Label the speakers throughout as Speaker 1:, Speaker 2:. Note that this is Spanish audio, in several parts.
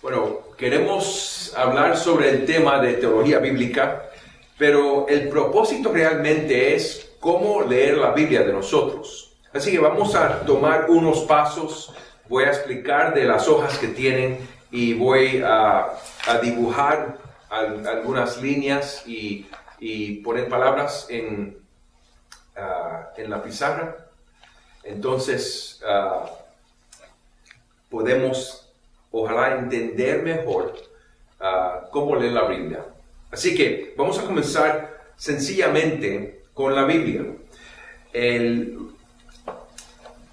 Speaker 1: Bueno, queremos hablar sobre el tema de teología bíblica, pero el propósito realmente es cómo leer la Biblia de nosotros. Así que vamos a tomar unos pasos, voy a explicar de las hojas que tienen y voy a dibujar algunas líneas y poner palabras en la pizarra. Entonces, podemos ojalá entender mejor cómo leer la Biblia. Así que vamos a comenzar sencillamente con la Biblia. El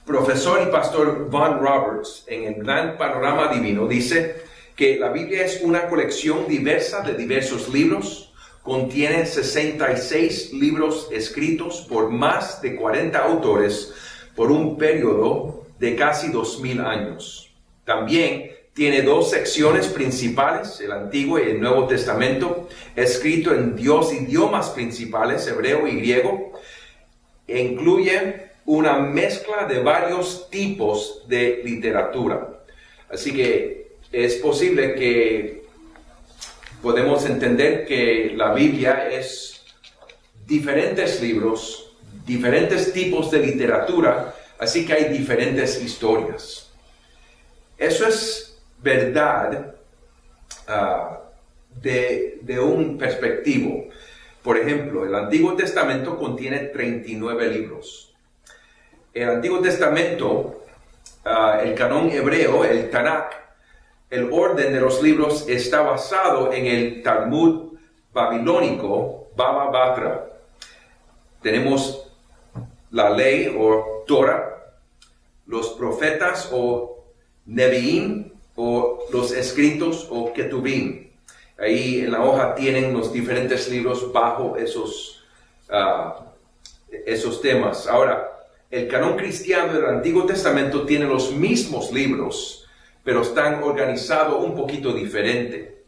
Speaker 1: profesor y pastor Von Roberts, en el Gran Panorama Divino, dice que la Biblia es una colección diversa de diversos libros. Contiene 66 libros escritos por más de 40 autores por un periodo de casi 2000 años. También tiene dos secciones principales, el Antiguo y el Nuevo Testamento, escrito en dos idiomas principales, hebreo y griego. Incluye una mezcla de varios tipos de literatura. Así que es posible que podemos entender que la Biblia es diferentes libros, diferentes tipos de literatura, así que hay diferentes historias. Eso es verdad de un perspectivo. Por ejemplo, el Antiguo Testamento contiene 39 libros. El Antiguo Testamento, el canon hebreo, el Tanakh, el orden de los libros está basado en el Talmud babilónico, Baba Batra. Tenemos la ley o Torah, los profetas o Nevi'im, o los escritos o Ketuvim. Ahí en la hoja tienen los diferentes libros bajo esos temas. Ahora, el canon cristiano del Antiguo Testamento tiene los mismos libros, pero están organizados un poquito diferente.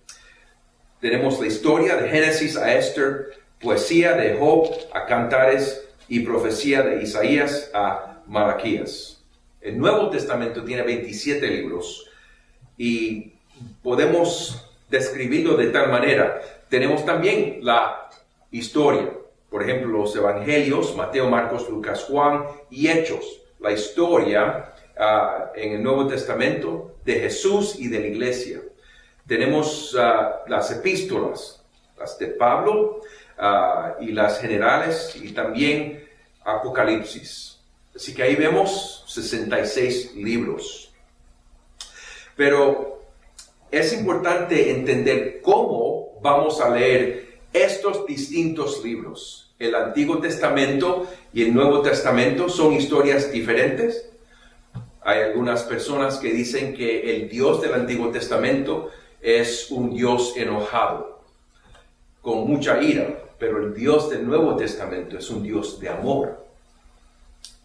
Speaker 1: Tenemos la historia de Génesis a Esther, poesía de Job a Cantares y profecía de Isaías a Malaquías. El Nuevo Testamento tiene 27 libros y podemos describirlo de tal manera. Tenemos también la historia, por ejemplo, los evangelios, Mateo, Marcos, Lucas, Juan y Hechos. La historia en el Nuevo Testamento de Jesús y de la iglesia. Tenemos las epístolas, las de Pablo y las generales y también Apocalipsis. Así que ahí vemos 66 libros. Pero es importante entender cómo vamos a leer estos distintos libros. El Antiguo Testamento y el Nuevo Testamento son historias diferentes. Hay algunas personas que dicen que el Dios del Antiguo Testamento es un Dios enojado, con mucha ira, pero el Dios del Nuevo Testamento es un Dios de amor.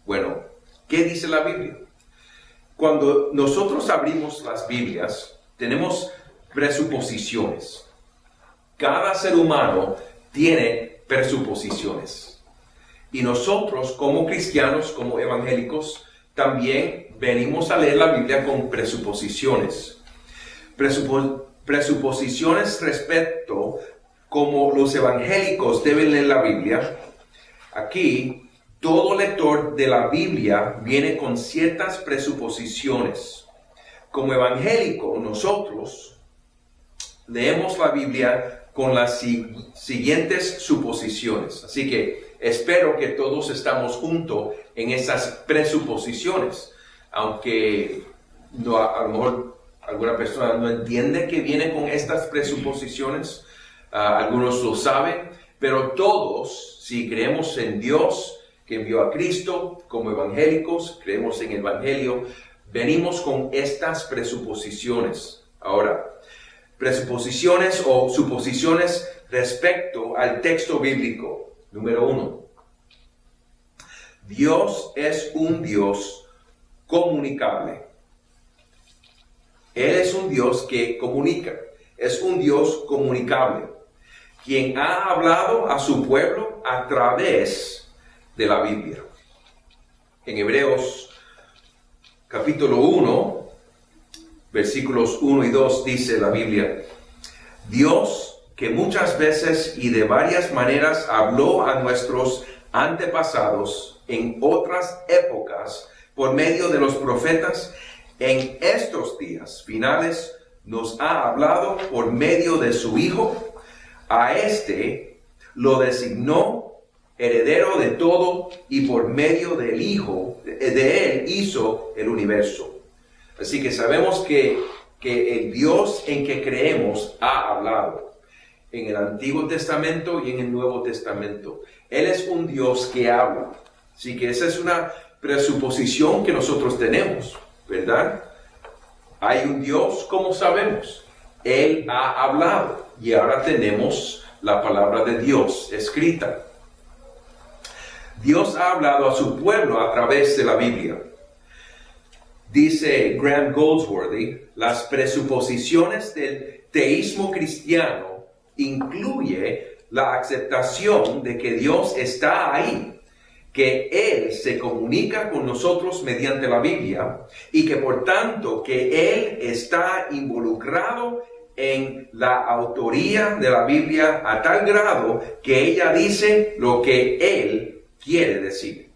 Speaker 1: Bueno, ¿qué dice la Biblia? Cuando nosotros abrimos las Biblias, tenemos presuposiciones. Cada ser humano tiene presuposiciones. Y nosotros, como cristianos, como evangélicos, también venimos a leer la Biblia con presuposiciones. Presuposiciones respecto a cómo los evangélicos deben leer la Biblia. Aquí, todo lector de la Biblia viene con ciertas presuposiciones. Como evangélico, nosotros leemos la Biblia con las siguientes suposiciones. Así que espero que todos estamos juntos en esas presuposiciones. Aunque a lo mejor alguna persona no entiende que viene con estas presuposiciones, algunos lo saben, pero todos, si creemos en Dios, que envió a Cristo, como evangélicos, creemos en el Evangelio, venimos con estas presuposiciones. Ahora, presuposiciones o suposiciones respecto al texto bíblico. Número 1. Dios es un Dios comunicable. Él es un Dios que comunica. Es un Dios comunicable, quien ha hablado a su pueblo a través de la Biblia. En Hebreos capítulo 1 versículos 1 y 2 dice la Biblia: Dios, que muchas veces y de varias maneras habló a nuestros antepasados en otras épocas por medio de los profetas, en estos días finales nos ha hablado por medio de su Hijo. A este lo designó heredero de todo, y por medio del Hijo, de él hizo el universo. Así que sabemos que el Dios en que creemos ha hablado en el Antiguo Testamento y en el Nuevo Testamento. Él es un Dios que habla. Así que esa es una presuposición que nosotros tenemos, ¿verdad? Hay un Dios, como sabemos. Él ha hablado y ahora tenemos la palabra de Dios escrita. Dios ha hablado a su pueblo a través de la Biblia. Dice Graham Goldsworthy: las presuposiciones del teísmo cristiano incluye la aceptación de que Dios está ahí, que Él se comunica con nosotros mediante la Biblia y que por tanto que Él está involucrado en la autoría de la Biblia a tal grado que ella dice lo que Él quiere decir.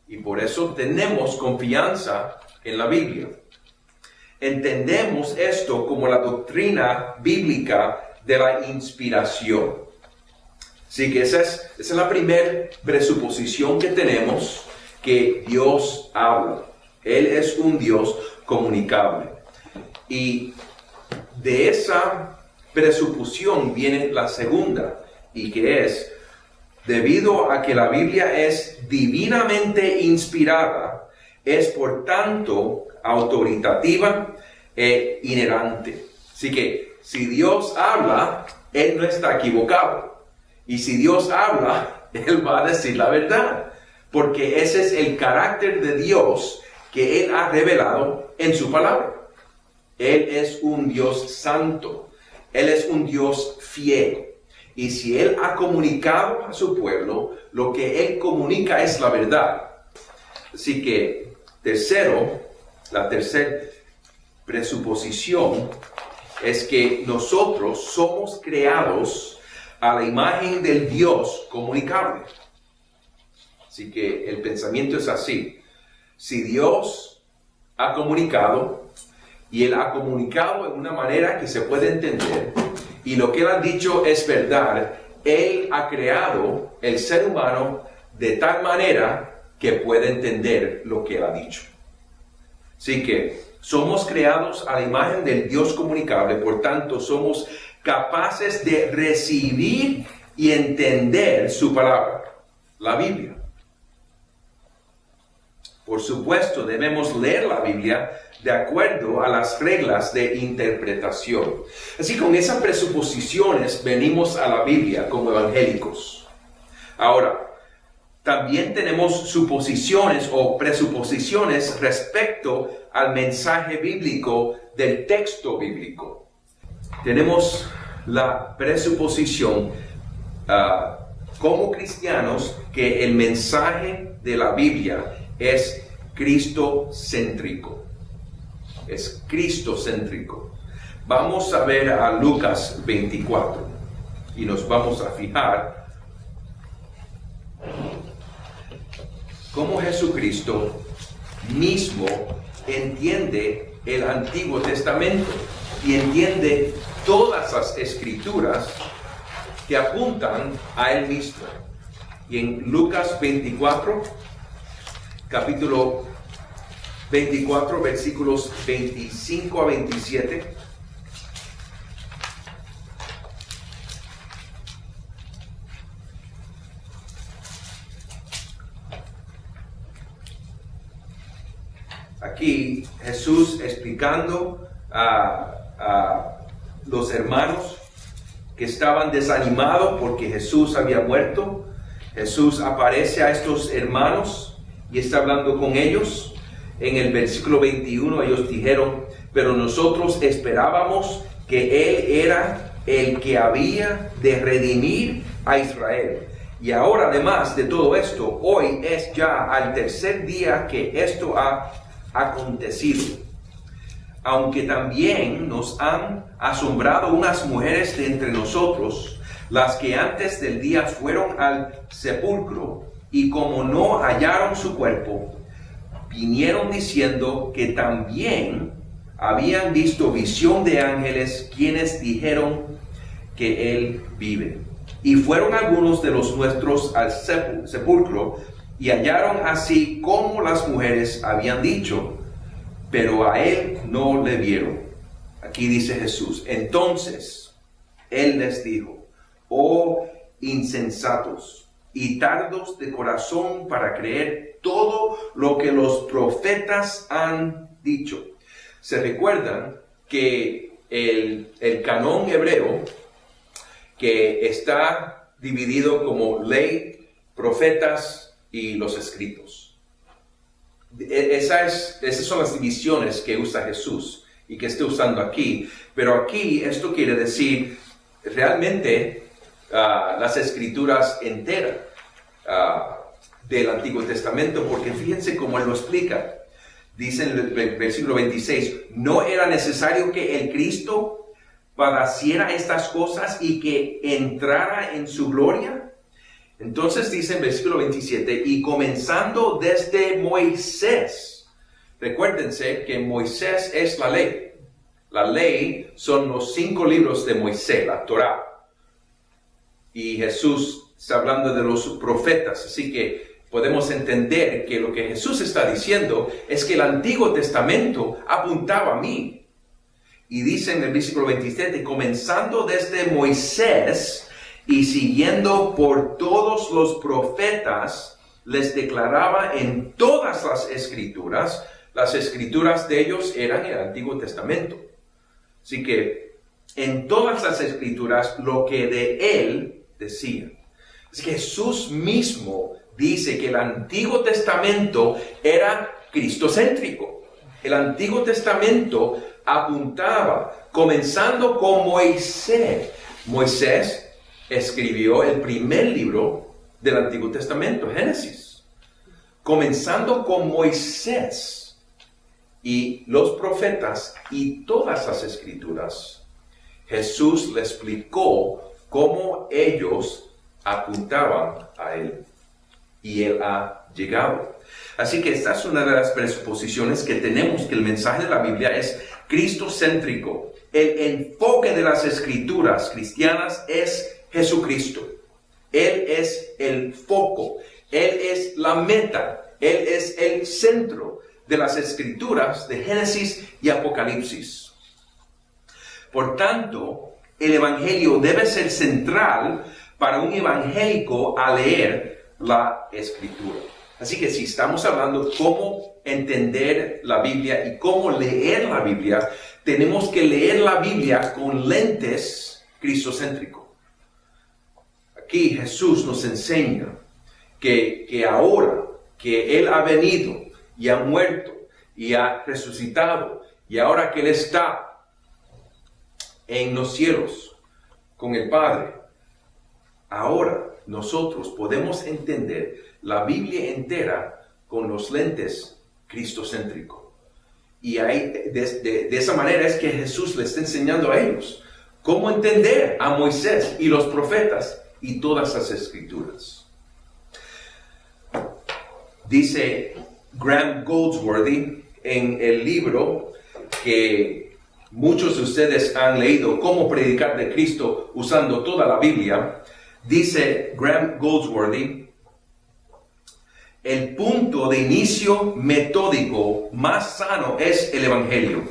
Speaker 1: Y por eso tenemos confianza en la Biblia. Entendemos esto como la doctrina bíblica de la inspiración. Así que esa es la primera presuposición que tenemos, que Dios habla. Él es un Dios comunicable. Y de esa presuposición viene la segunda, y que es: debido a que la Biblia es divinamente inspirada, es por tanto autoritativa e inerrante. Así que si Dios habla, Él no está equivocado. Y si Dios habla, Él va a decir la verdad. Porque ese es el carácter de Dios que Él ha revelado en su palabra. Él es un Dios santo. Él es un Dios fiel. Y si Él ha comunicado a su pueblo, lo que Él comunica es la verdad. Así que, la tercera presuposición es que nosotros somos creados a la imagen del Dios comunicable. Así que el pensamiento es así: si Dios ha comunicado, y Él ha comunicado en una manera que se puede entender, y lo que Él ha dicho es verdad, Él ha creado el ser humano de tal manera que puede entender lo que Él ha dicho. Así que somos creados a la imagen del Dios comunicable, por tanto somos capaces de recibir y entender su palabra, la Biblia. Por supuesto, debemos leer la Biblia de acuerdo a las reglas de interpretación. Así, con esas presuposiciones venimos a la Biblia como evangélicos. Ahora, también tenemos suposiciones o presuposiciones respecto al mensaje bíblico del texto bíblico. Tenemos la presuposición como cristianos que el mensaje de la Biblia es cristocéntrico. Es cristocéntrico. Vamos a ver a Lucas 24 y nos vamos a fijar cómo Jesucristo mismo entiende el Antiguo Testamento y entiende todas las escrituras que apuntan a Él mismo. Y en Lucas 24, capítulo 24, versículos 25 a 27. Aquí Jesús explicando a los hermanos que estaban desanimados porque Jesús había muerto. Jesús aparece a estos hermanos y está hablando con ellos. En el versículo 21 ellos dijeron: pero nosotros esperábamos que Él era el que había de redimir a Israel. Y ahora, además de todo esto, hoy es ya al tercer día que esto ha acontecido. aunque también nos han asombrado unas mujeres de entre nosotros, las que antes del día fueron al sepulcro, y como no hallaron su cuerpo, vinieron diciendo que también habían visto visión de ángeles, quienes dijeron que él vive. Y fueron algunos de los nuestros al sepulcro, y hallaron así como las mujeres habían dicho, pero a él no le vieron. Aquí dice Jesús: entonces él les dijo: oh insensatos y tardos de corazón para creer todo lo que los profetas han dicho. Se recuerdan que el canon hebreo, que está dividido como ley, profetas y los escritos. Esas son las divisiones que usa Jesús y que está usando aquí. Pero aquí esto quiere decir realmente las escrituras enteras del Antiguo Testamento, porque fíjense cómo él lo explica. Dice en el versículo 26, no era necesario que el Cristo padeciera estas cosas y que entrara en su gloria. Entonces dice en versículo 27, y comenzando desde Moisés. Recuérdense que Moisés es la ley. La ley son los 5 libros de Moisés, la Torá. Y Jesús está hablando de los profetas. Así que podemos entender que lo que Jesús está diciendo es que el Antiguo Testamento apuntaba a mí. Y dice en el versículo 27, comenzando desde Moisés y siguiendo por todos los profetas, les declaraba en todas las escrituras de ellos eran el Antiguo Testamento. Así que en todas las escrituras lo que de él decía. Es que Jesús mismo dice que el Antiguo Testamento era cristocéntrico. El Antiguo Testamento apuntaba, comenzando con Moisés. Moisés escribió el primer libro del Antiguo Testamento, Génesis. Comenzando con Moisés y los profetas y todas las escrituras, Jesús le explicó cómo ellos apuntaban a él. Y él ha llegado. Así que esta es una de las presuposiciones que tenemos, que el mensaje de la Biblia es cristocéntrico. El enfoque de las escrituras cristianas es Jesucristo. Él es el foco, Él es la meta, Él es el centro de las escrituras de Génesis y Apocalipsis. Por tanto, el evangelio debe ser central para un evangélico a leer la escritura. Así que si estamos hablando cómo entender la Biblia y cómo leer la Biblia, tenemos que leer la Biblia con lentes cristocéntricos. Aquí Jesús nos enseña que ahora que Él ha venido y ha muerto y ha resucitado, y ahora que Él está en los cielos con el Padre, ahora nosotros podemos entender la Biblia entera con los lentes cristocéntricos. Y ahí, de esa manera es que Jesús le está enseñando a ellos cómo entender a Moisés y los profetas y todas las escrituras. Dice Graham Goldsworthy en el libro que muchos de ustedes han leído, Cómo predicar de Cristo usando toda la Biblia. Dice Graham Goldsworthy, el punto de inicio metódico más sano es el Evangelio,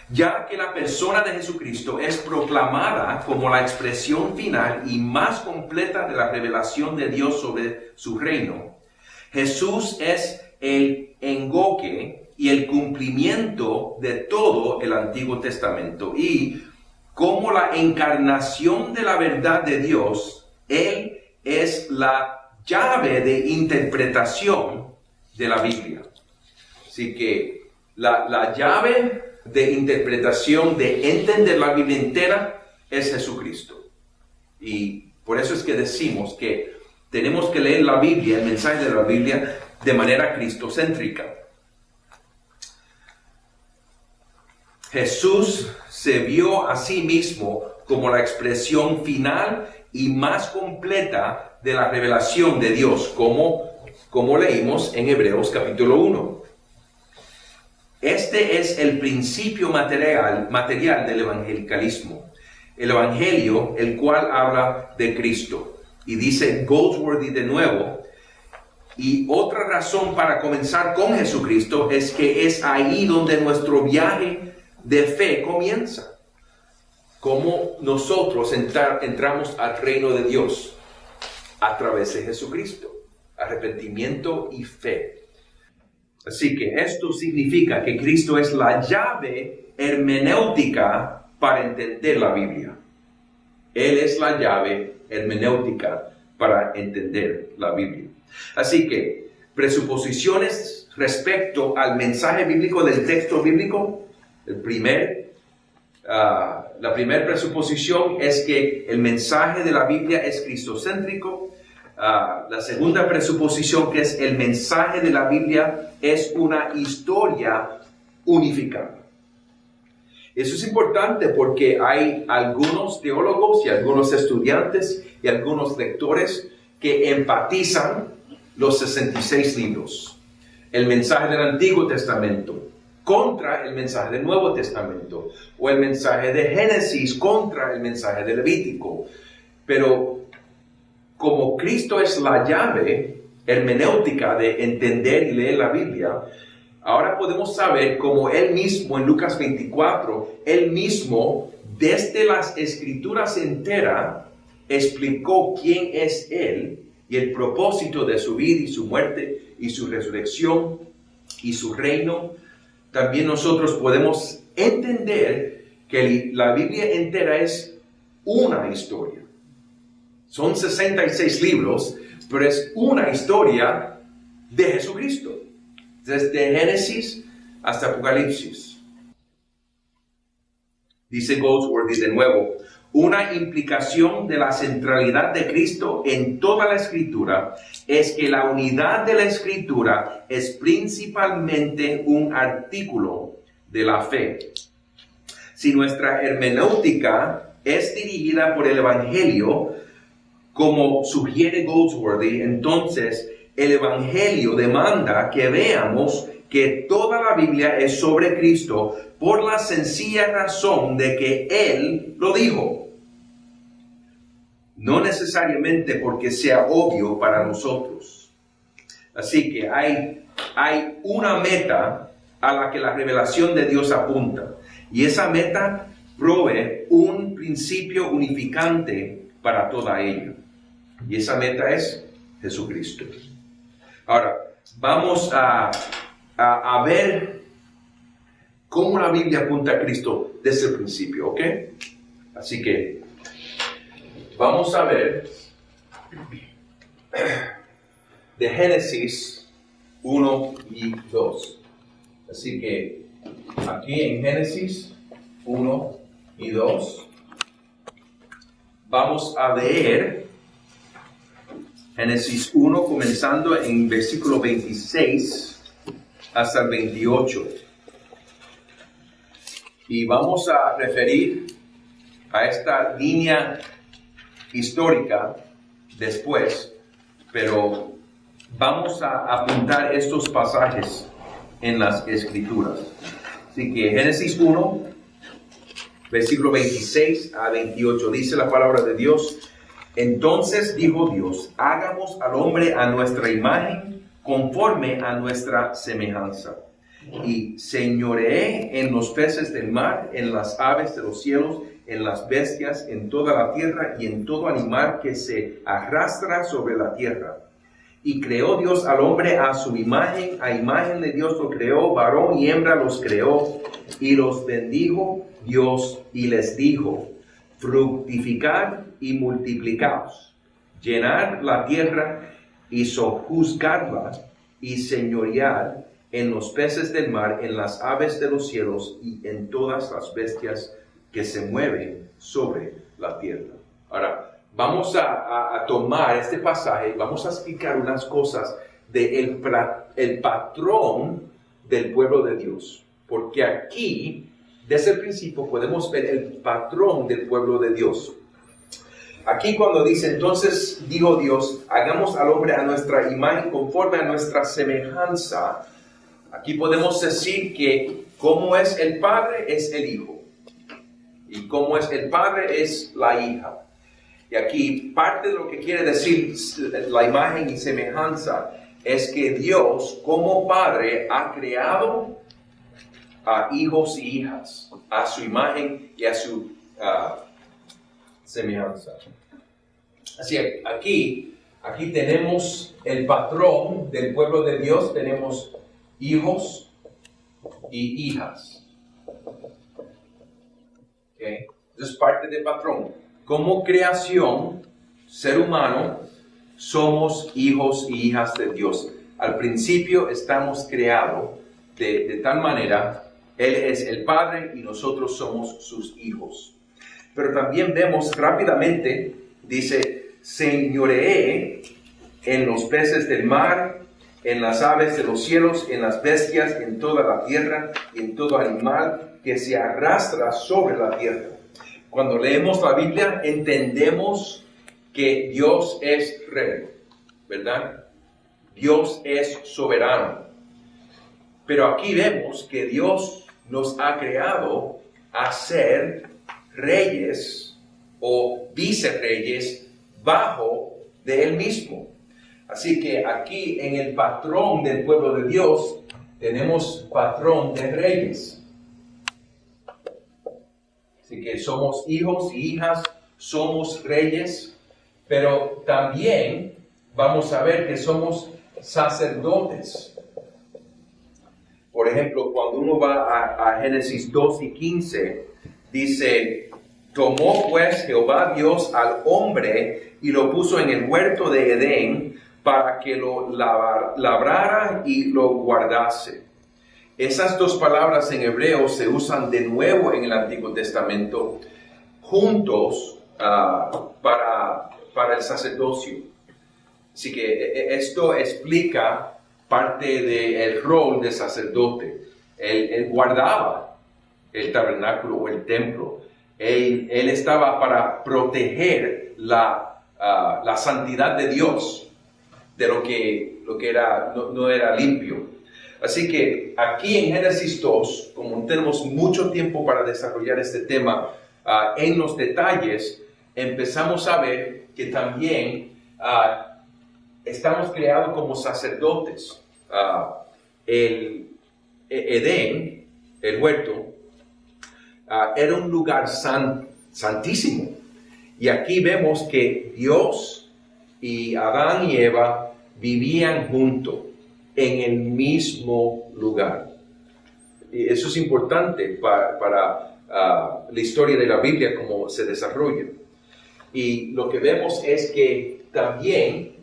Speaker 1: ya que la persona de Jesucristo es proclamada como la expresión final y más completa de la revelación de Dios sobre su reino. Jesús es el enfoque y el cumplimiento de todo el Antiguo Testamento, y como la encarnación de la verdad de Dios, Él es la llave de interpretación de la Biblia. Así que la llave de interpretación, de entender la Biblia entera, es Jesucristo. Y por eso es que decimos que tenemos que leer la Biblia, el mensaje de la Biblia, de manera cristocéntrica. Jesús se vio a sí mismo como la expresión final y más completa de la revelación de Dios, como leímos en Hebreos capítulo 1. Este es el principio material del evangelicalismo. El evangelio, el cual habla de Cristo. Y dice Goldsworthy de nuevo, y otra razón para comenzar con Jesucristo es que es ahí donde nuestro viaje de fe comienza. Cómo nosotros entramos al reino de Dios a través de Jesucristo. Arrepentimiento y fe. Así que esto significa que Cristo es la llave hermenéutica para entender la Biblia. Él es la llave hermenéutica para entender la Biblia. Así que, presuposiciones respecto al mensaje bíblico del texto bíblico. La primera presuposición es que el mensaje de la Biblia es cristocéntrico. La segunda presuposición, que es el mensaje de la Biblia, es una historia unificada. Eso es importante porque hay algunos teólogos y algunos estudiantes y algunos lectores que empatizan los 66 libros, el mensaje del Antiguo Testamento contra el mensaje del Nuevo Testamento, o el mensaje de Génesis contra el mensaje de Levítico. Pero como Cristo es la llave hermenéutica de entender y leer la Biblia, ahora podemos saber cómo Él mismo en Lucas 24, Él mismo desde las Escrituras enteras explicó quién es Él y el propósito de su vida y su muerte y su resurrección y su reino. También nosotros podemos entender que la Biblia entera es una historia. Son 66 libros, pero es una historia de Jesucristo, desde Génesis hasta Apocalipsis. Dice Goldsworthy de nuevo, una implicación de la centralidad de Cristo en toda la Escritura es que la unidad de la Escritura es principalmente un artículo de la fe. Si nuestra hermenéutica es dirigida por el Evangelio, como sugiere Goldsworthy, entonces el Evangelio demanda que veamos que toda la Biblia es sobre Cristo por la sencilla razón de que Él lo dijo. No necesariamente porque sea obvio para nosotros. Así que hay una meta a la que la revelación de Dios apunta. Y esa meta provee un principio unificante para toda ella. Y esa meta es Jesucristo. Ahora, vamos a ver cómo la Biblia apunta a Cristo desde el principio, ¿ok? Así que vamos a ver de Génesis 1 y 2. Así que aquí en Génesis 1 y 2 vamos a leer Génesis 1 comenzando en versículo 26 hasta el 28. Y vamos a referir a esta línea histórica después, pero vamos a apuntar estos pasajes en las Escrituras. Así que Génesis 1, versículo 26 a 28, dice la palabra de Dios. Entonces dijo Dios, hagamos al hombre a nuestra imagen, conforme a nuestra semejanza. Y señoreé en los peces del mar, en las aves de los cielos, en las bestias, en toda la tierra y en todo animal que se arrastra sobre la tierra. Y creó Dios al hombre a su imagen, a imagen de Dios lo creó, varón y hembra los creó, y los bendijo Dios y les dijo, fructificad y multiplicaos, llenad la tierra y sojuzgadla y señoread en los peces del mar, en las aves de los cielos y en todas las bestias que se mueven sobre la tierra. Ahora, vamos a tomar este pasaje, vamos a explicar unas cosas del patrón del pueblo de Dios. Porque aquí desde el principio podemos ver el patrón del pueblo de Dios. Aquí cuando dice, entonces dijo Dios, hagamos al hombre a nuestra imagen conforme a nuestra semejanza. Aquí podemos decir que como es el padre es el hijo. Y como es el padre es la hija. Y aquí parte de lo que quiere decir la imagen y semejanza es que Dios como padre ha creado a hijos y hijas, a su imagen y a su semejanza. Así que aquí tenemos el patrón del pueblo de Dios, tenemos hijos y hijas. Okay. Eso es parte del patrón. Como creación, ser humano, somos hijos y hijas de Dios. Al principio estamos creados de tal manera, Él es el Padre y nosotros somos sus hijos. Pero también vemos rápidamente, dice, señoreé en los peces del mar, en las aves de los cielos, en las bestias, en toda la tierra y en todo animal que se arrastra sobre la tierra. Cuando leemos la Biblia entendemos que Dios es rey, ¿verdad? Dios es soberano. Pero aquí vemos que Dios nos ha creado a ser reyes o vicerreyes bajo de Él mismo. Así que aquí en el patrón del pueblo de Dios tenemos patrón de reyes. Así que somos hijos y hijas, somos reyes, pero también vamos a ver que somos sacerdotes. Por ejemplo, cuando uno va a Génesis 2 y 15, dice, tomó pues Jehová Dios al hombre y lo puso en el huerto de Edén para que lo labrara y lo guardase. Esas dos palabras en hebreo se usan de nuevo en el Antiguo Testamento juntos para el sacerdocio. Así que esto explica parte del rol de sacerdote. Él guardaba el tabernáculo o el templo. Él estaba para proteger la santidad de Dios, de lo que era, no era limpio. Así que aquí en Génesis 2, como tenemos mucho tiempo para desarrollar este tema en los detalles, empezamos a ver que también estamos creados como sacerdotes. El Edén, el huerto, era un lugar santísimo. Y aquí vemos que Dios y Adán y Eva vivían juntos en el mismo lugar. Y eso es importante para la historia de la Biblia, cómo se desarrolla. Y lo que vemos es que también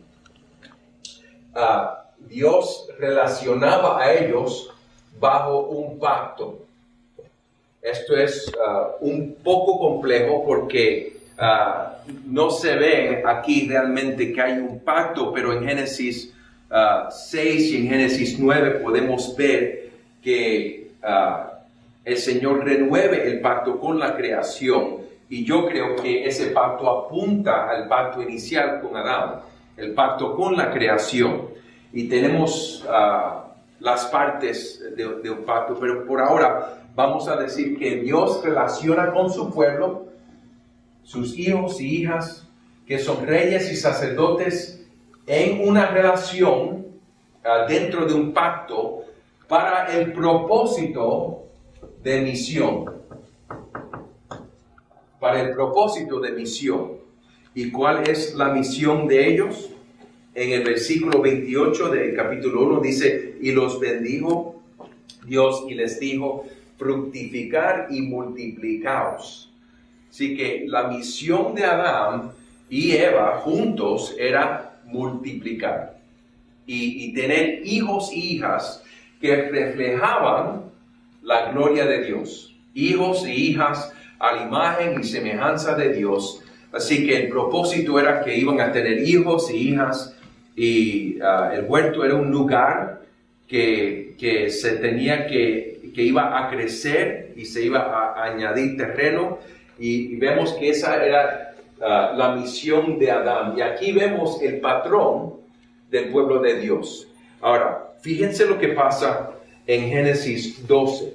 Speaker 1: Dios relacionaba a ellos bajo un pacto. Esto es un poco complejo porque no se ve aquí realmente que hay un pacto, pero en Génesis 6 y en Génesis 9 podemos ver que el Señor renueve el pacto con la creación, y yo creo que ese pacto apunta al pacto inicial con Adán, el pacto con la creación, y tenemos las partes de un pacto, pero por ahora vamos a decir que Dios relaciona con su pueblo, sus hijos y hijas, que son reyes y sacerdotes, en una relación dentro de un pacto para el propósito de misión. Para el propósito de misión. ¿Y cuál es la misión de ellos? En el versículo 28 del capítulo 1 dice, y los bendijo Dios y les dijo, fructificar y multiplicaos. Así que la misión de Adán y Eva juntos era multiplicar y tener hijos y hijas que reflejaban la gloria de Dios, hijos e hijas a la imagen y semejanza de Dios. Así que el propósito era que iban a tener hijos e hijas, y el huerto era un lugar que se tenía que que iba a crecer y se iba a añadir terreno, y vemos que esa era la misión de Adán. Y aquí vemos el patrón del pueblo de Dios. Ahora, fíjense lo que pasa en Génesis 12.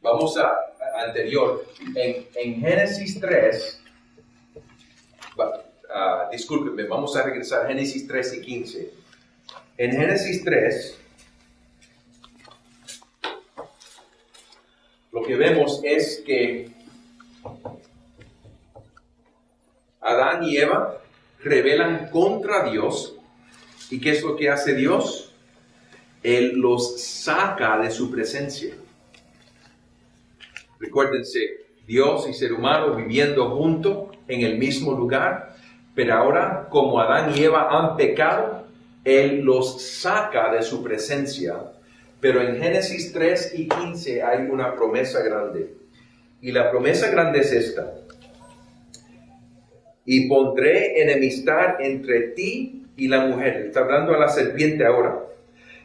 Speaker 1: Vamos a anterior. En Génesis 3, discúlpenme, vamos a regresar a Génesis 3 y 15. En Génesis 3, lo que vemos es que Adán y Eva rebelan contra Dios. ¿Y qué es lo que hace Dios? Él los saca de su presencia. Recuérdense, Dios y ser humano viviendo juntos en el mismo lugar, pero ahora como Adán y Eva han pecado, Él los saca de su presencia. Pero en Génesis 3 y 15 hay una promesa grande. Y la promesa grande es esta: y pondré enemistad entre ti y la mujer. Está hablando a la serpiente ahora.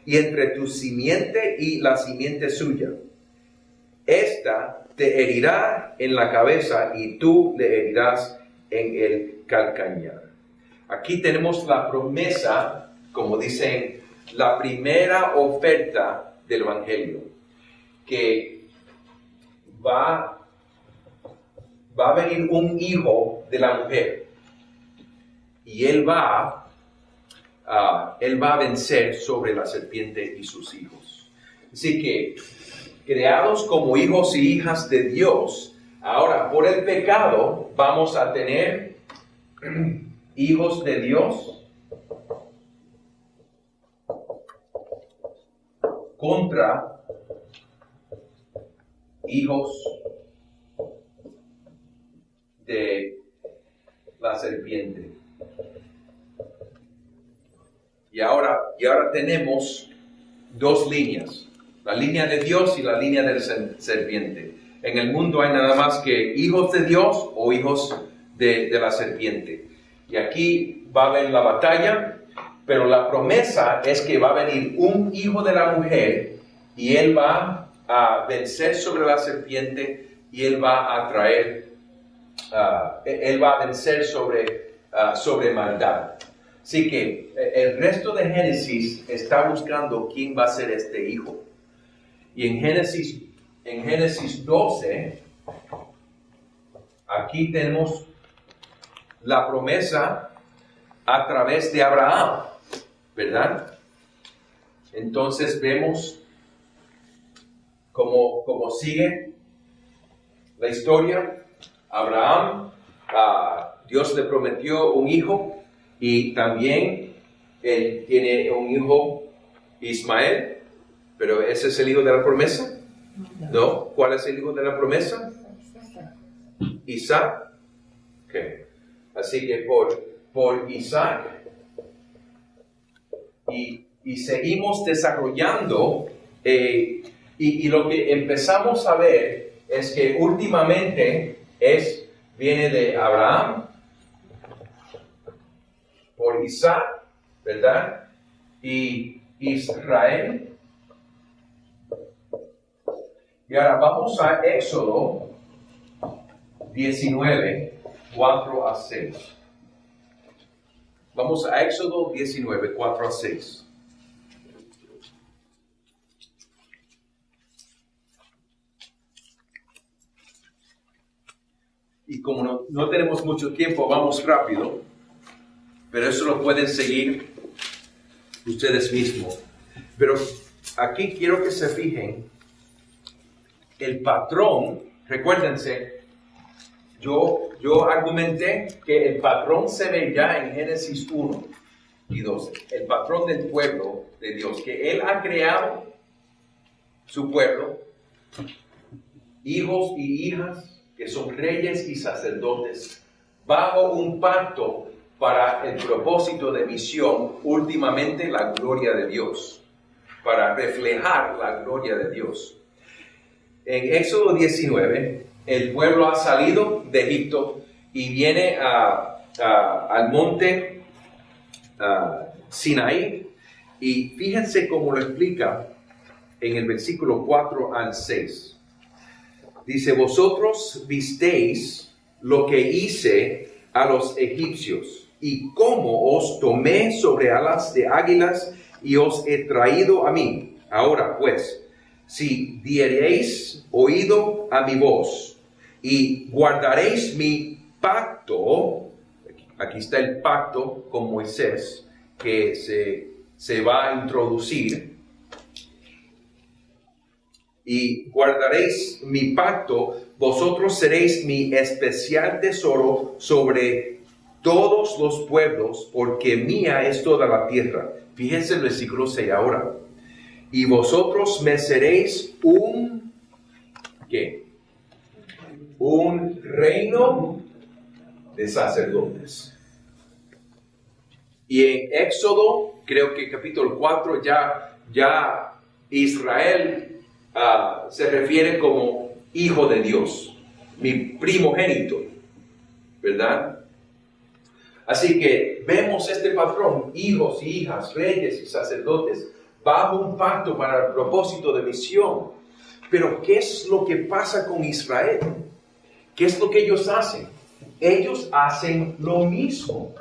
Speaker 1: Y entre tu simiente y la simiente suya. Esta te herirá en la cabeza y tú le herirás en el calcañar. Aquí tenemos la promesa, como dicen, la primera oferta del Evangelio, que va a venir un hijo de la mujer y él va a vencer sobre la serpiente y sus hijos. Así que, creados como hijos y hijas de Dios, ahora por el pecado vamos a tener hijos de Dios contra hijos de la serpiente. Y ahora tenemos dos líneas. La línea de Dios y la línea de la serpiente. En el mundo hay nada más que hijos de Dios o hijos de la serpiente. Y aquí va a haber la batalla, pero la promesa es que va a venir un hijo de la mujer y él va a vencer sobre la serpiente y él va a traer, él va a vencer sobre maldad. Así que el resto de Génesis está buscando quién va a ser este hijo. Y en Génesis 12, aquí tenemos la promesa a través de Abraham, ¿verdad? Entonces vemos cómo sigue la historia. Abraham, Dios le prometió un hijo y también él tiene un hijo, Ismael. ¿Pero ese es el hijo de la promesa? No. ¿Cuál es el hijo de la promesa? Isaac. Okay. Así que por Isaac y seguimos desarrollando y lo que empezamos a ver es que últimamente viene de Abraham por Isaac, ¿verdad? Y Israel. Y ahora vamos a Éxodo 19, 4 a 6. Vamos a Éxodo 19, 4 a 6. Y como no tenemos mucho tiempo, vamos rápido, pero eso lo pueden seguir ustedes mismos. Pero aquí quiero que se fijen el patrón. Recuérdense, yo argumenté que el patrón se ve ya en Génesis 1 y 12. El patrón del pueblo de Dios, que Él ha creado su pueblo, hijos y hijas que son reyes y sacerdotes, bajo un pacto para el propósito de misión, últimamente la gloria de Dios, para reflejar la gloria de Dios. En Éxodo 19, el pueblo ha salido de Egipto y viene al monte Sinaí, Y fíjense cómo lo explica en el versículo 4 al 6. Dice, vosotros visteis lo que hice a los egipcios y cómo os tomé sobre alas de águilas y os he traído a mí. Ahora pues, si diereis oído a mi voz y guardaréis mi pacto, aquí está el pacto con Moisés que se va a introducir, y guardaréis mi pacto, vosotros seréis mi especial tesoro sobre todos los pueblos, porque mía es toda la tierra. Fíjense el versículo 6 ahora. Y vosotros me seréis ¿qué? Un reino de sacerdotes. Y en Éxodo, creo que capítulo 4, ya Israel se refiere como hijo de Dios, mi primogénito, ¿verdad? Así que vemos este patrón, hijos y hijas, reyes y sacerdotes, bajo un pacto para el propósito de misión. Pero ¿qué es lo que pasa con Israel? ¿Qué es lo que ellos hacen? Ellos hacen lo mismo.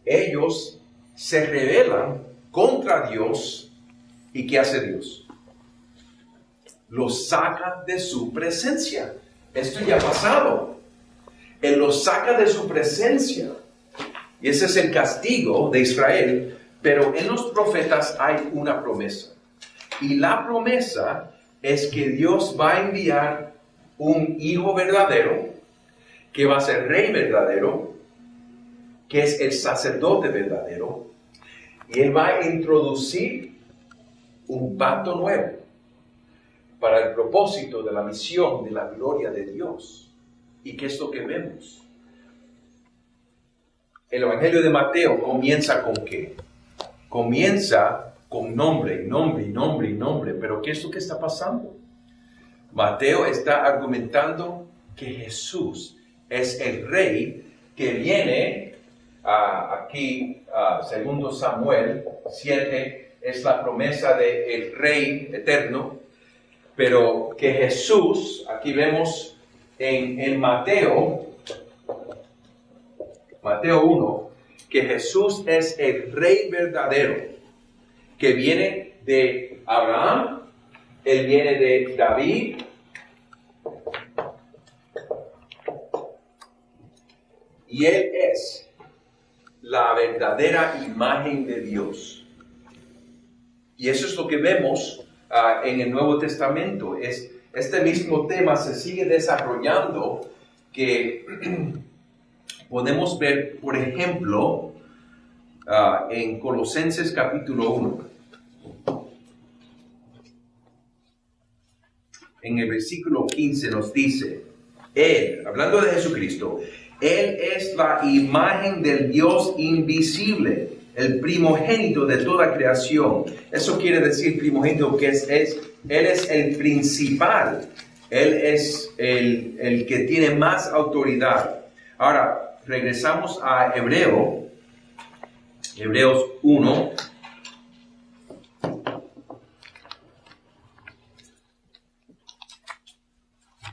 Speaker 1: Ellos se rebelan contra Dios. ¿Y qué hace Dios? Los saca de su presencia. Esto ya ha pasado. Él los saca de su presencia. Y ese es el castigo de Israel. Pero en los profetas hay una promesa. Y la promesa es que Dios va a enviar un hijo verdadero, que va a ser rey verdadero, que es el sacerdote verdadero. Y Él va a introducir un pacto nuevo para el propósito de la misión de la gloria de Dios. ¿Y qué es lo que vemos? El Evangelio de Mateo comienza con ¿qué? Comienza con nombre, nombre. Pero ¿qué es lo que está pasando? Mateo está argumentando que Jesús es el rey que viene aquí, segundo Samuel 7, es la promesa del rey eterno. Pero que Jesús, aquí vemos en Mateo 1, que Jesús es el rey verdadero, que viene de Abraham, Él viene de David, y Él es la verdadera imagen de Dios. Y eso es lo que vemos en el Nuevo Testamento. Este mismo tema se sigue desarrollando, que podemos ver, por ejemplo, en Colosenses capítulo 1. En el versículo 15 nos dice, Él, hablando de Jesucristo, Él es la imagen del Dios invisible, el primogénito de toda creación. Eso quiere decir primogénito, que Él es el principal. Él es el que tiene más autoridad. Ahora, regresamos a Hebreos 1.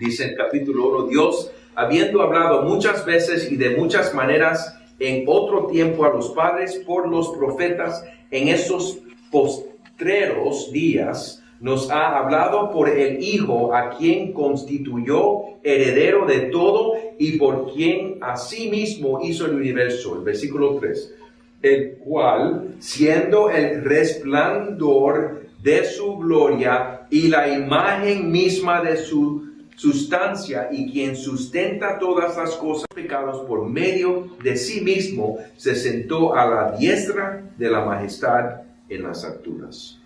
Speaker 1: Dice el capítulo 1, Dios, habiendo hablado muchas veces y de muchas maneras en otro tiempo a los padres por los profetas, en estos postreros días nos ha hablado por el Hijo, a quien constituyó heredero de todo y por quien asimismo hizo el universo. El versículo 3. El cual, siendo el resplandor de su gloria y la imagen misma de su sustancia, y quien sustenta todas las cosas pecados por medio de sí mismo, se sentó a la diestra de la majestad en las alturas.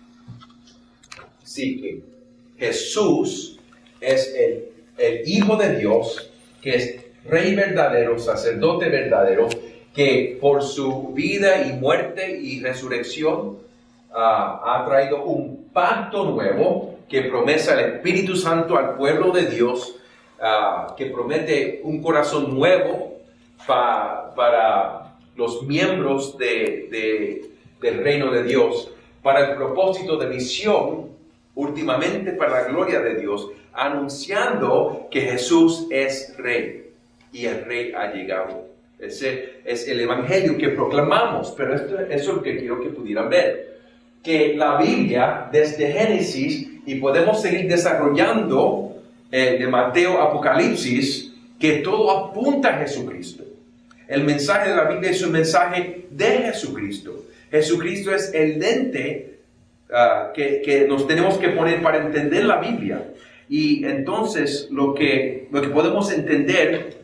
Speaker 1: Así que Jesús es el Hijo de Dios, que es Rey verdadero, sacerdote verdadero, que por su vida y muerte y resurrección ha traído un pacto nuevo que promete el Espíritu Santo al pueblo de Dios, que promete un corazón nuevo para los miembros de del reino de Dios para el propósito de misión, últimamente para la gloria de Dios, anunciando que Jesús es Rey y el Rey ha llegado. Ese es el evangelio que proclamamos, pero eso es lo que quiero que pudieran ver. Que la Biblia, desde Génesis, y podemos seguir desarrollando de Mateo a Apocalipsis, que todo apunta a Jesucristo. El mensaje de la Biblia es un mensaje de Jesucristo. Jesucristo es el lente que nos tenemos que poner para entender la Biblia. Y entonces lo que podemos entender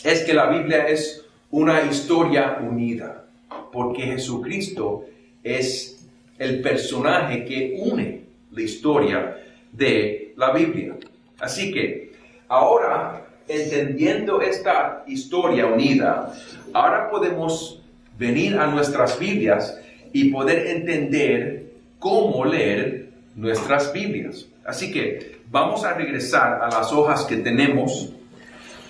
Speaker 1: es que la Biblia es una historia unida, porque Jesucristo es el personaje que une la historia de la Biblia. Así que ahora, entendiendo esta historia unida, ahora podemos venir a nuestras Biblias y poder entender cómo leer nuestras Biblias. Así que vamos a regresar a las hojas que tenemos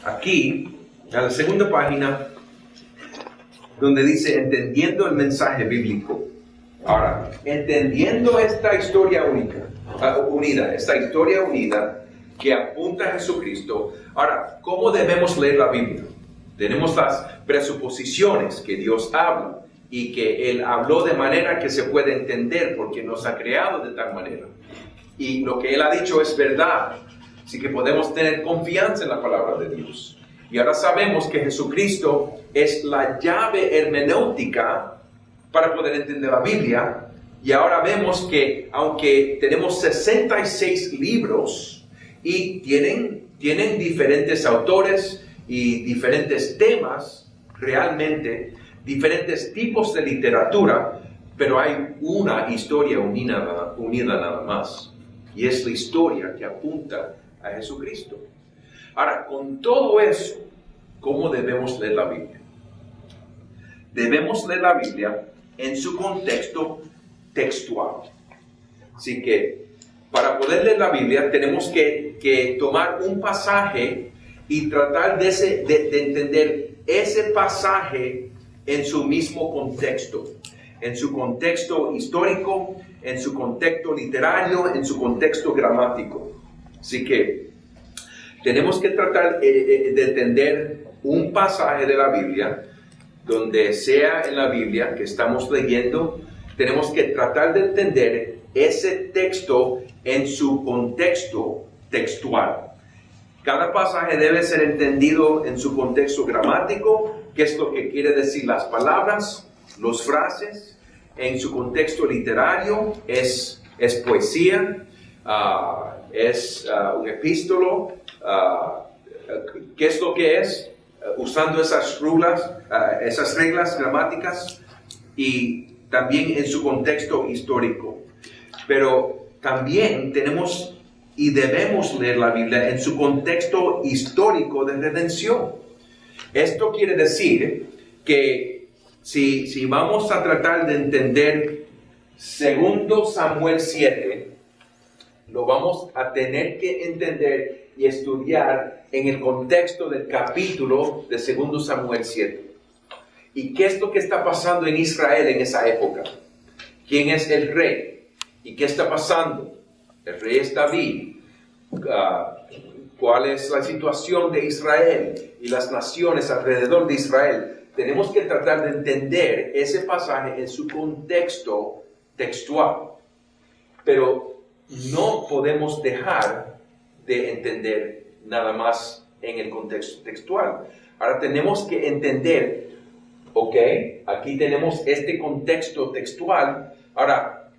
Speaker 1: aquí, a la segunda página, donde dice entendiendo el mensaje bíblico. Ahora, entendiendo esta historia unida, esta historia unida que apunta a Jesucristo. Ahora, ¿cómo debemos leer la Biblia? Tenemos las presuposiciones que Dios habla y que Él habló de manera que se puede entender porque nos ha creado de tal manera. Y lo que Él ha dicho es verdad. Así que podemos tener confianza en la palabra de Dios. Y ahora sabemos que Jesucristo es la llave hermenéutica para poder entender la Biblia. Y ahora vemos que aunque tenemos 66 libros y tienen diferentes autores y diferentes temas, realmente diferentes tipos de literatura, pero hay una historia unida nada más. Y es la historia que apunta a Jesucristo. Ahora, con todo eso, ¿cómo debemos leer la Biblia? Debemos leer la Biblia en su contexto textual. Así que, para poder leer la Biblia, tenemos que tomar un pasaje y tratar de entender ese pasaje en su mismo contexto. En su contexto histórico, en su contexto literario, en su contexto gramático. Así que tenemos que tratar de entender un pasaje de la Biblia, donde sea en la Biblia que estamos leyendo, tenemos que tratar de entender ese texto en su contexto textual. Cada pasaje debe ser entendido en su contexto gramático, qué es lo que quiere decir las palabras, las frases. En su contexto literario es poesía, es un epístolo. ¿Qué es lo que es? Usando esas reglas gramáticas, y también en su contexto histórico. Pero también tenemos y debemos leer la Biblia en su contexto histórico de redención. Esto quiere decir que si vamos a tratar de entender 2 Samuel 7, lo vamos a tener que entender y estudiar en el contexto del capítulo de 2 Samuel 7. ¿Y qué es lo que está pasando en Israel en esa época? ¿Quién es el rey? ¿Y qué está pasando? El rey es David. ¿Cuál es la situación de Israel y las naciones alrededor de Israel? Tenemos que tratar de entender ese pasaje en su contexto textual. Pero no podemos dejar de entender nada más en el contexto textual. Ahora tenemos que entender, ok, aquí tenemos este contexto textual. Ahora,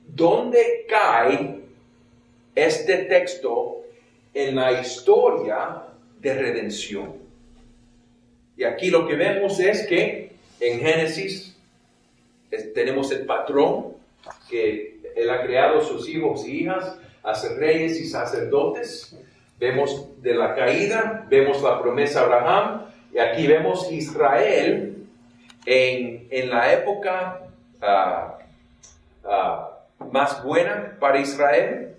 Speaker 1: ¿dónde cae este texto en la historia de redención? Y aquí lo que vemos es que en Génesis tenemos el patrón, que Él ha creado sus hijos y hijas a ser reyes y sacerdotes. Vemos de la caída, vemos la promesa a Abraham, y aquí vemos Israel en la época más buena para Israel,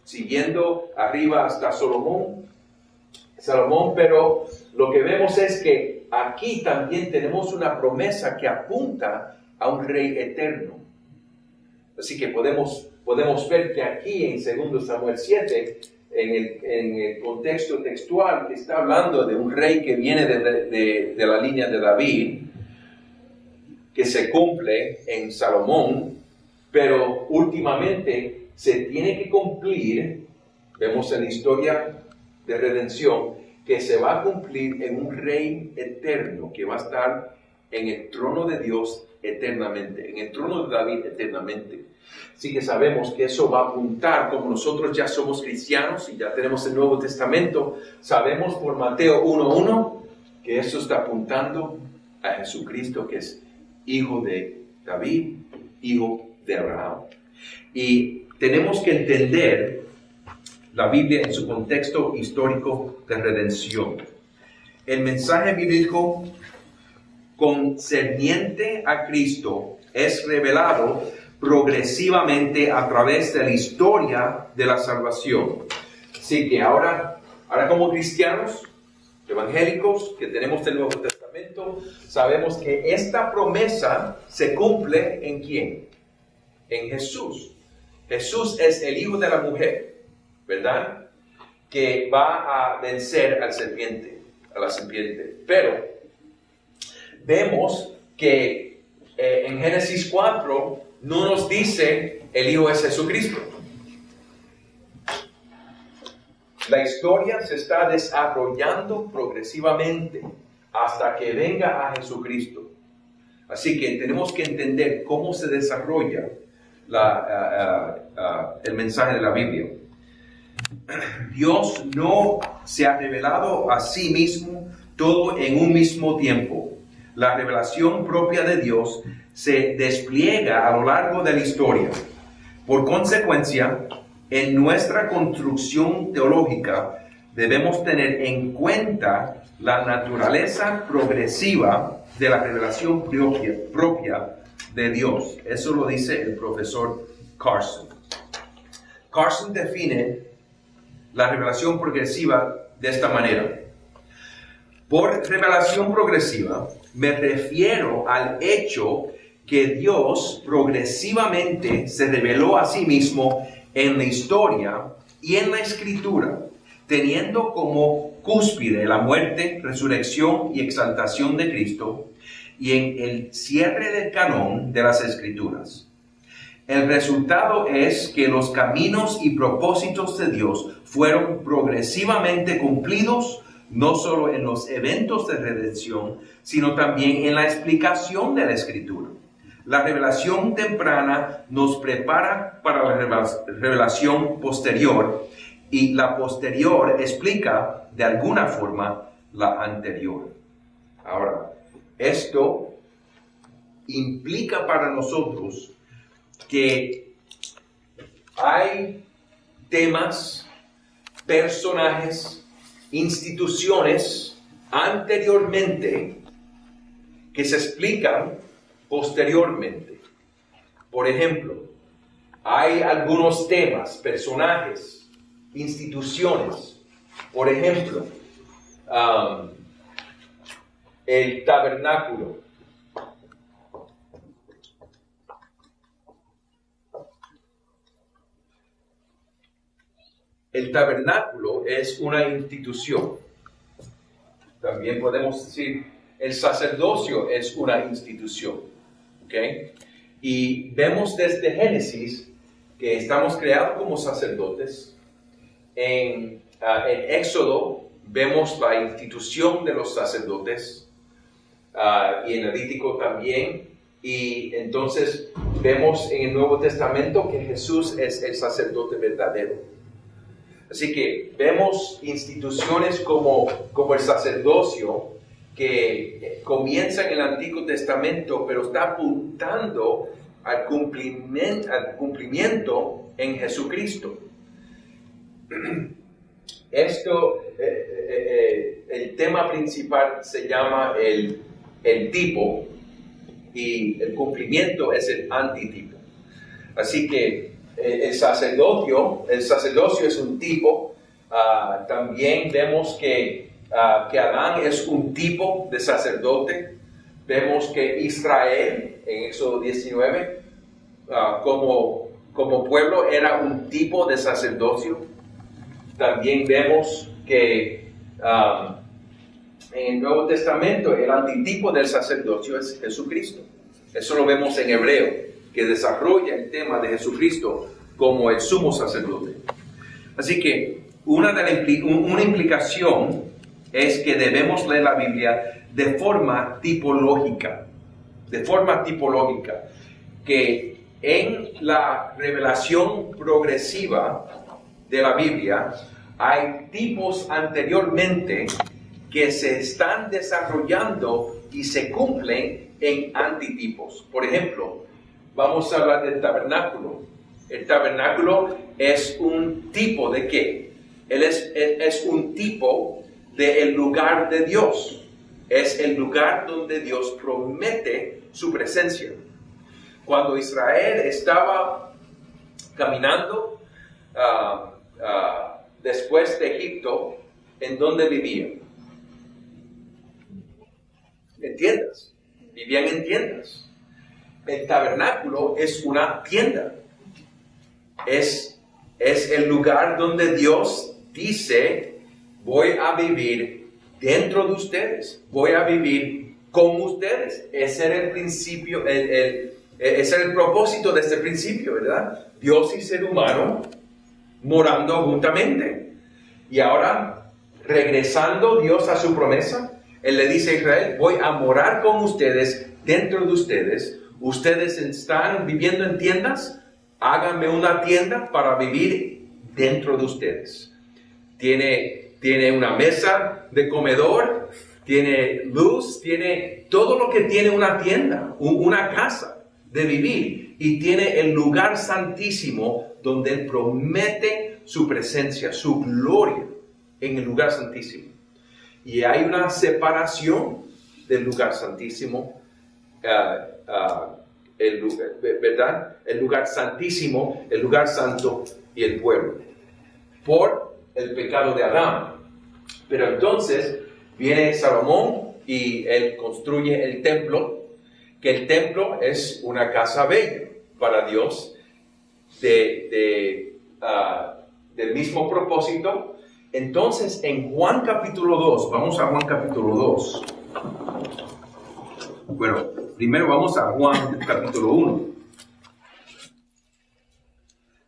Speaker 1: siguiendo arriba hasta Salomón, pero lo que vemos es que aquí también tenemos una promesa que apunta a un rey eterno. Así que podemos ver que aquí en 2 Samuel 7, en el contexto textual, que está hablando de un rey que viene de la línea de David, que se cumple en Salomón, pero últimamente se tiene que cumplir, vemos en la historia de redención, que se va a cumplir en un rey eterno, que va a estar en el trono de Dios eternamente, en el trono de David eternamente. Así que sabemos que eso va a apuntar, como nosotros ya somos cristianos y ya tenemos el Nuevo Testamento, sabemos por Mateo 1:1 que eso está apuntando a Jesucristo, que es hijo de David, hijo de Abraham. Y tenemos que entender la Biblia en su contexto histórico de redención. El mensaje bíblico concerniente a Cristo es revelado progresivamente a través de la historia de la salvación. Así que ahora como cristianos evangélicos que tenemos el Nuevo Testamento, sabemos que esta promesa se cumple ¿en quién? En Jesús. Jesús es el hijo de la mujer, ¿verdad? Que va a vencer a la serpiente. Pero vemos que en Génesis 4 no nos dice el hijo es Jesucristo. La historia se está desarrollando progresivamente hasta que venga a Jesucristo. Así que tenemos que entender cómo se desarrolla el mensaje de la Biblia. Dios no se ha revelado a sí mismo todo en un mismo tiempo. La revelación propia de Dios se despliega a lo largo de la historia. Por consecuencia, en nuestra construcción teológica debemos tener en cuenta la naturaleza progresiva de la revelación propia de Dios. Eso lo dice el profesor Carson. Carson define la revelación progresiva de esta manera. Por revelación progresiva me refiero al hecho que Dios progresivamente se reveló a sí mismo en la historia y en la escritura, teniendo como cúspide la muerte, resurrección y exaltación de Cristo, y en el cierre del canon de las escrituras. El resultado es que los caminos y propósitos de Dios fueron progresivamente cumplidos, no solo en los eventos de redención, sino también en la explicación de la escritura. La revelación temprana nos prepara para la revelación posterior, y la posterior explica de alguna forma la anterior. Ahora, esto implica para nosotros que hay temas, personajes, instituciones anteriormente que se explican posteriormente. Por ejemplo, hay algunos temas, personajes, instituciones. Por ejemplo, el tabernáculo. El tabernáculo es una institución. También podemos decir, el sacerdocio es una institución. ¿Okay? Y vemos desde Génesis que estamos creados como sacerdotes. En Éxodo vemos la institución de los sacerdotes, y en Levítico también. Y entonces vemos en el Nuevo Testamento que Jesús es el sacerdote verdadero. Así que vemos instituciones como el sacerdocio que comienza en el Antiguo Testamento, pero está apuntando al cumplimiento en Jesucristo. Esto, el tema principal se llama el tipo, y el cumplimiento es el antitipo. Así que el sacerdocio es un tipo. También vemos que Adán es un tipo de sacerdote, vemos que Israel, en Éxodo 19, como pueblo era un tipo de sacerdocio. También vemos que en el Nuevo Testamento el antitipo del sacerdocio es Jesucristo. Eso lo vemos en Hebreo, que desarrolla el tema de Jesucristo como el sumo sacerdote. Así que una implicación es que debemos leer la Biblia de forma tipológica. De forma tipológica. Que en la revelación progresiva de la Biblia hay tipos anteriormente que se están desarrollando y se cumplen en antitipos. Por ejemplo, vamos a hablar del tabernáculo. El tabernáculo es un tipo de ¿qué? Él es un tipo del lugar de Dios. Es el lugar donde Dios promete su presencia. Cuando Israel estaba caminando después de Egipto, ¿en dónde vivían? En tiendas. Vivían en tiendas. El tabernáculo es una tienda. Es el lugar donde Dios dice, voy a vivir dentro de ustedes, voy a vivir con ustedes. Ese era el principio, ese era el propósito de este principio, ¿verdad? Dios y ser humano morando juntamente. Y ahora, regresando Dios a su promesa, Él le dice a Israel, voy a morar con ustedes, dentro de ustedes. Ustedes están viviendo en tiendas, háganme una tienda para vivir dentro de ustedes. Tiene una mesa de comedor, tiene luz, tiene todo lo que tiene una tienda, una casa de vivir. Y tiene el lugar santísimo donde Él promete su presencia, su gloria en el lugar santísimo. Y hay una separación del lugar santísimo, ¿verdad? El lugar santísimo, el lugar santo y el pueblo, por el pecado de Adán. Pero entonces viene Salomón y él construye el templo, que el templo es una casa bella para Dios, del mismo propósito. Entonces en Juan capítulo 2, vamos a Juan capítulo 2. Bueno, primero vamos a Juan capítulo 1.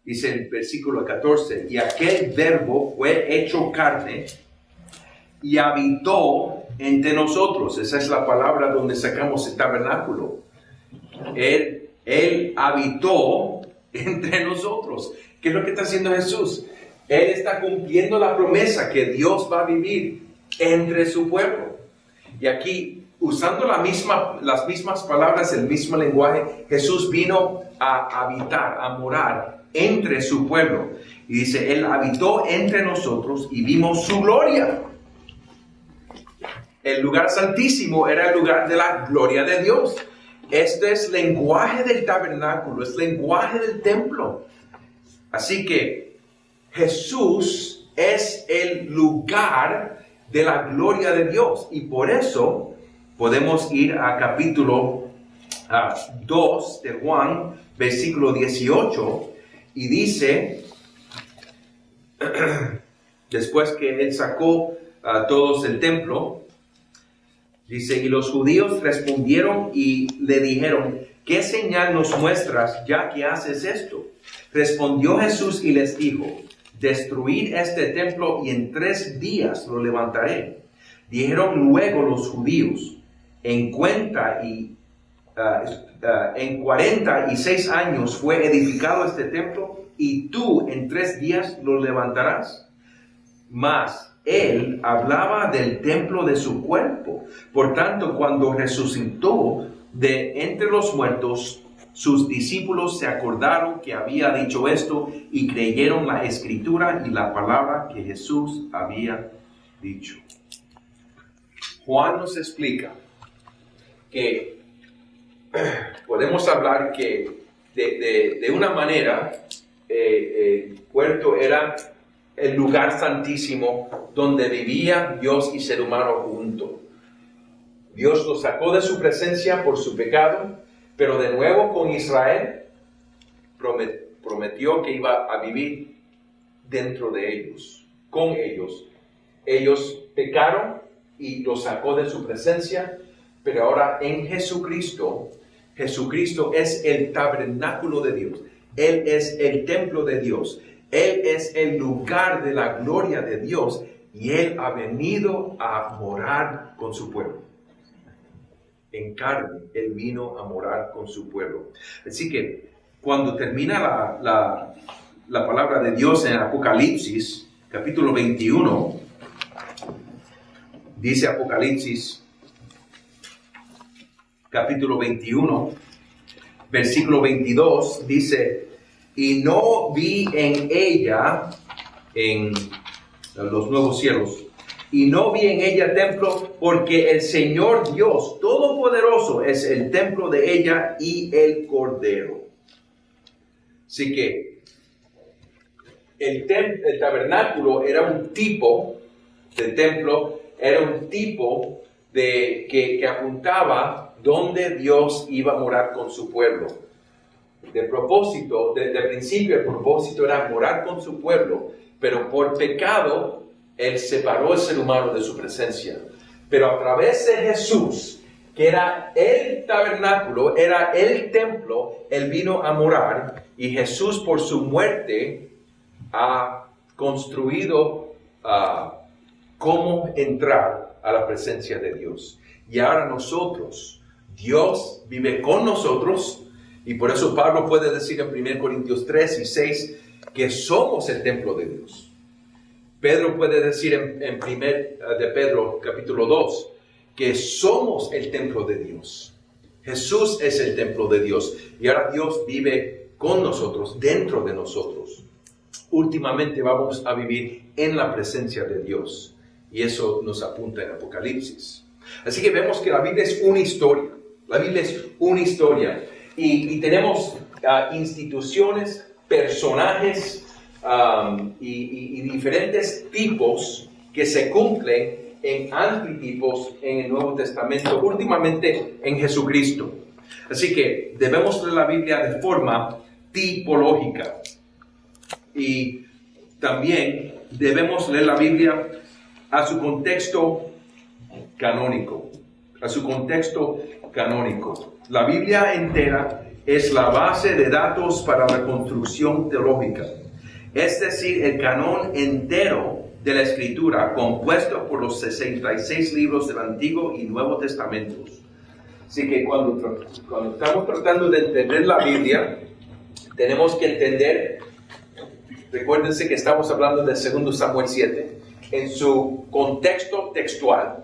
Speaker 1: Dice el versículo 14, y aquel verbo fue hecho carne y habitó entre nosotros. Esa es la palabra donde sacamos el tabernáculo. Él habitó entre nosotros. ¿Qué es lo que está haciendo Jesús? Él está cumpliendo la promesa que Dios va a vivir entre su pueblo. Y aquí, usando las mismas palabras, el mismo lenguaje, Jesús vino a habitar, a morar entre su pueblo. Y dice, Él habitó entre nosotros y vimos su gloria. El lugar santísimo era el lugar de la gloria de Dios. Este es lenguaje del tabernáculo, es lenguaje del templo. Así que Jesús es el lugar de la gloria de Dios. Y por eso podemos ir a capítulo 2 de Juan, versículo 18, y dice, después que Él sacó a todos del templo, dice, y los judíos respondieron y le dijeron, ¿qué señal nos muestras ya que haces esto? Respondió Jesús y les dijo, destruid este templo y en 3 días lo levantaré. Dijeron luego los judíos, en 46 años fue edificado este templo y tú en 3 días lo levantarás. Mas Él hablaba del templo de su cuerpo. Por tanto, cuando resucitó de entre los muertos, sus discípulos se acordaron que había dicho esto y creyeron la escritura y la palabra que Jesús había dicho. Juan nos explica que podemos hablar que de una manera el puerto era el lugar santísimo donde vivía Dios y ser humano juntos. Dios los sacó de su presencia por su pecado, pero de nuevo con Israel prometió que iba a vivir dentro de ellos, con ellos. Ellos pecaron y los sacó de su presencia, pero ahora en Jesucristo, Jesucristo es el tabernáculo de Dios. Él es el templo de Dios. Él es el lugar de la gloria de Dios y Él ha venido a morar con su pueblo. En carne, Él vino a morar con su pueblo. Así que cuando termina la palabra de Dios en Apocalipsis, capítulo 21, dice Apocalipsis, capítulo 21, versículo 22, dice, y no vi en ella, en los nuevos cielos, y no vi en ella templo, porque el Señor Dios Todopoderoso es el templo de ella y el Cordero. Así que el tabernáculo era un tipo de templo, era un tipo de que apuntaba donde Dios iba a morar con su pueblo. De propósito, de principio, el propósito era morar con su pueblo, pero por pecado, Él separó al ser humano de su presencia. Pero a través de Jesús, que era el tabernáculo, era el templo, Él vino a morar, y Jesús por su muerte ha construido cómo entrar a la presencia de Dios. Y ahora nosotros, Dios vive con nosotros, y por eso Pablo puede decir en 1 Corintios 3 y 6 que somos el templo de Dios. Pedro puede decir en 1 de Pedro capítulo 2 que somos el templo de Dios. Jesús es el templo de Dios y ahora Dios vive con nosotros, dentro de nosotros. Últimamente vamos a vivir en la presencia de Dios y eso nos apunta en Apocalipsis. Así que vemos que la Biblia es una historia. La Biblia es una historia y tenemos instituciones, personajes, y diferentes tipos que se cumplen en antitipos en el Nuevo Testamento, últimamente en Jesucristo. Así que debemos leer la Biblia de forma tipológica y también debemos leer la Biblia a su contexto canónico, La Biblia entera es la base de datos para la construcción teológica. Es decir, el canon entero de la Escritura, compuesto por los 66 libros del Antiguo y Nuevo Testamentos. Así que cuando estamos tratando de entender la Biblia, tenemos que entender, recuérdense que estamos hablando del 2 Samuel 7, en su contexto textual,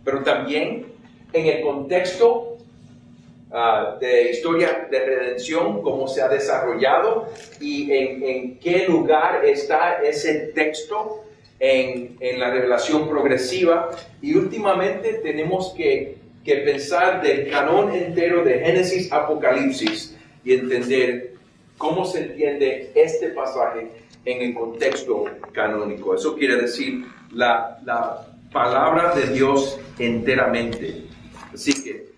Speaker 1: pero también en el contexto de historia de redención, cómo se ha desarrollado y en qué lugar está ese texto en la revelación progresiva. Y últimamente tenemos que pensar del canon entero de Génesis, Apocalipsis y entender cómo se entiende este pasaje en el contexto canónico. Eso quiere decir la palabra de Dios enteramente. Así que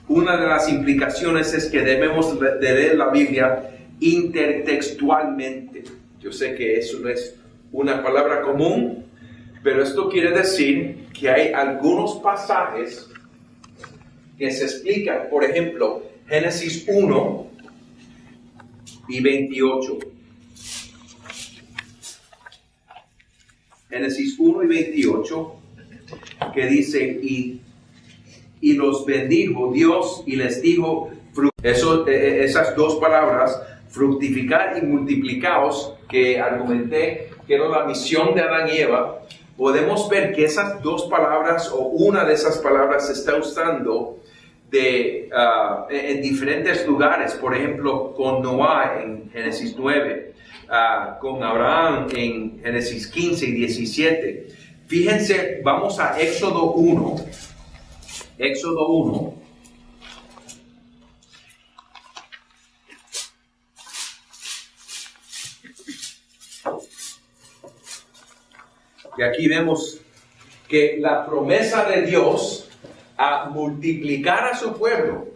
Speaker 1: una de las implicaciones es que debemos de leer la Biblia intertextualmente. Yo sé que eso no es una palabra común, pero esto quiere decir que hay algunos pasajes que se explican. Por ejemplo, Génesis 1 y 28. Génesis 1 y 28, que dice, y los bendijo Dios y les dijo, esas dos palabras, fructificar y multiplicaos, que argumenté que era la misión de Adán y Eva, podemos ver que esas dos palabras o una de esas palabras se está usando en diferentes lugares. Por ejemplo, con Noah en Génesis 9, con Abraham en Génesis 15 y 17. Fíjense, vamos a Éxodo 1. Éxodo 1. Y aquí vemos que la promesa de Dios a multiplicar a su pueblo.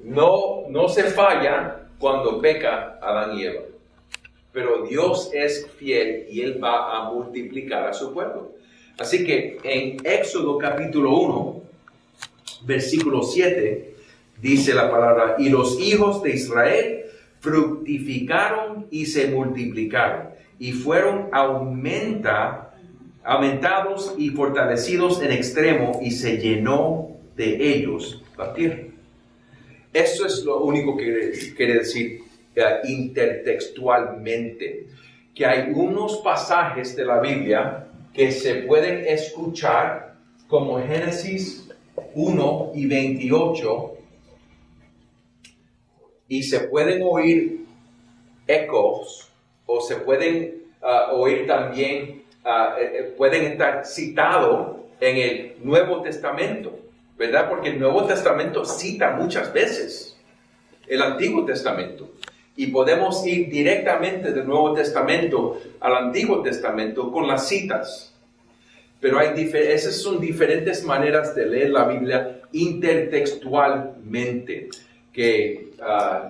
Speaker 1: No se falla cuando peca Adán y Eva. Pero Dios es fiel y Él va a multiplicar a su pueblo. Así que en Éxodo capítulo 1, versículo 7, dice la palabra: y los hijos de Israel fructificaron y se multiplicaron, y fueron aumentados y fortalecidos en extremo, y se llenó de ellos la tierra. Eso es lo único que quiere decir intertextualmente, que hay unos pasajes de la Biblia que se pueden escuchar, como Génesis 1 y 28, y se pueden oír ecos, o se pueden oír también, pueden estar citados en el Nuevo Testamento, ¿verdad? Porque el Nuevo Testamento cita muchas veces el Antiguo Testamento. Y podemos ir directamente del Nuevo Testamento al Antiguo Testamento con las citas. Pero esas son diferentes maneras de leer la Biblia intertextualmente. Que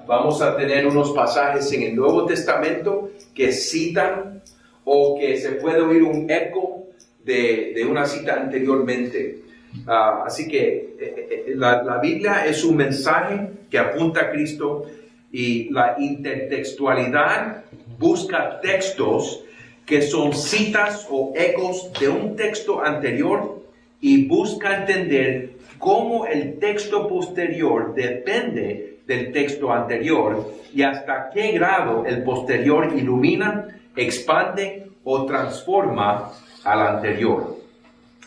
Speaker 1: vamos a tener unos pasajes en el Nuevo Testamento que citan, o que se puede oír un eco de una cita anteriormente. Así que la Biblia es un mensaje que apunta a Cristo, y la intertextualidad busca textos que son citas o ecos de un texto anterior, y busca entender cómo el texto posterior depende del texto anterior, y hasta qué grado el posterior ilumina, expande o transforma al anterior.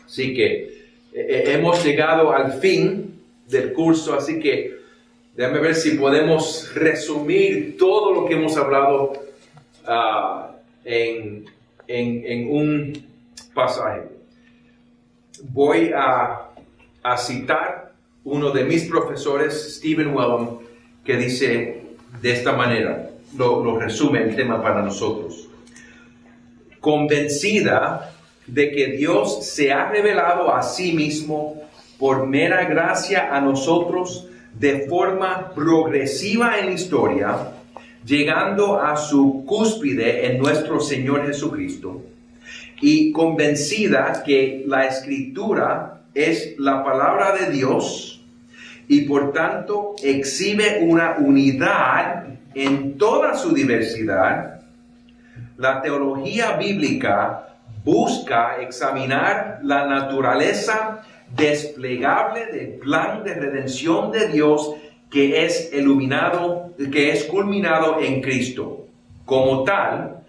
Speaker 1: Así que hemos llegado al fin del curso, así que déjame ver si podemos resumir todo lo que hemos hablado en un pasaje. Voy a citar uno de mis profesores, Stephen Wellum, que dice de esta manera, lo resume el tema para nosotros. Convencida de que Dios se ha revelado a sí mismo por mera gracia a nosotros de forma progresiva en la historia, llegando a su cúspide en nuestro Señor Jesucristo, y convencida que la Escritura es la palabra de Dios y por tanto exhibe una unidad en toda su diversidad, la teología bíblica busca examinar la naturaleza desplegable del plan de redención de Dios que es culminado en Cristo. Como tal,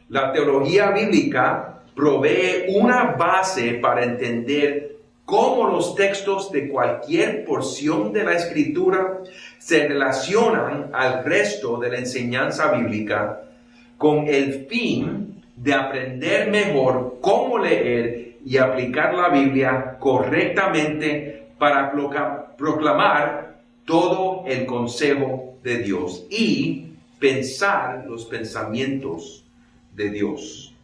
Speaker 1: la teología bíblica provee una base para entender cómo los textos de cualquier porción de la Escritura se relacionan al resto de la enseñanza bíblica, con el fin de aprender mejor cómo leer y aplicar la Biblia correctamente para proclamar todo el consejo de Dios y pensar los pensamientos de Dios.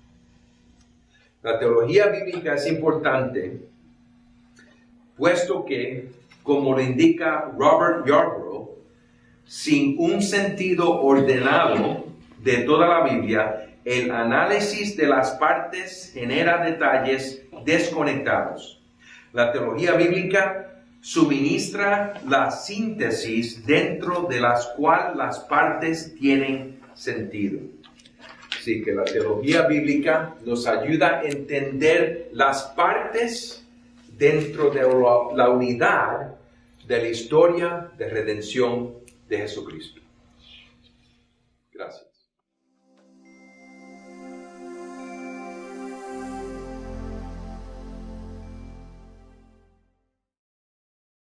Speaker 1: La teología bíblica es importante, puesto que, como lo indica Robert Yarbrough, sin un sentido ordenado de toda la Biblia, el análisis de las partes genera detalles desconectados. La teología bíblica suministra la síntesis dentro de las cuales las partes tienen sentido. Así que la teología bíblica nos ayuda a entender las partes dentro de la unidad de la historia de redención de Jesucristo. Gracias.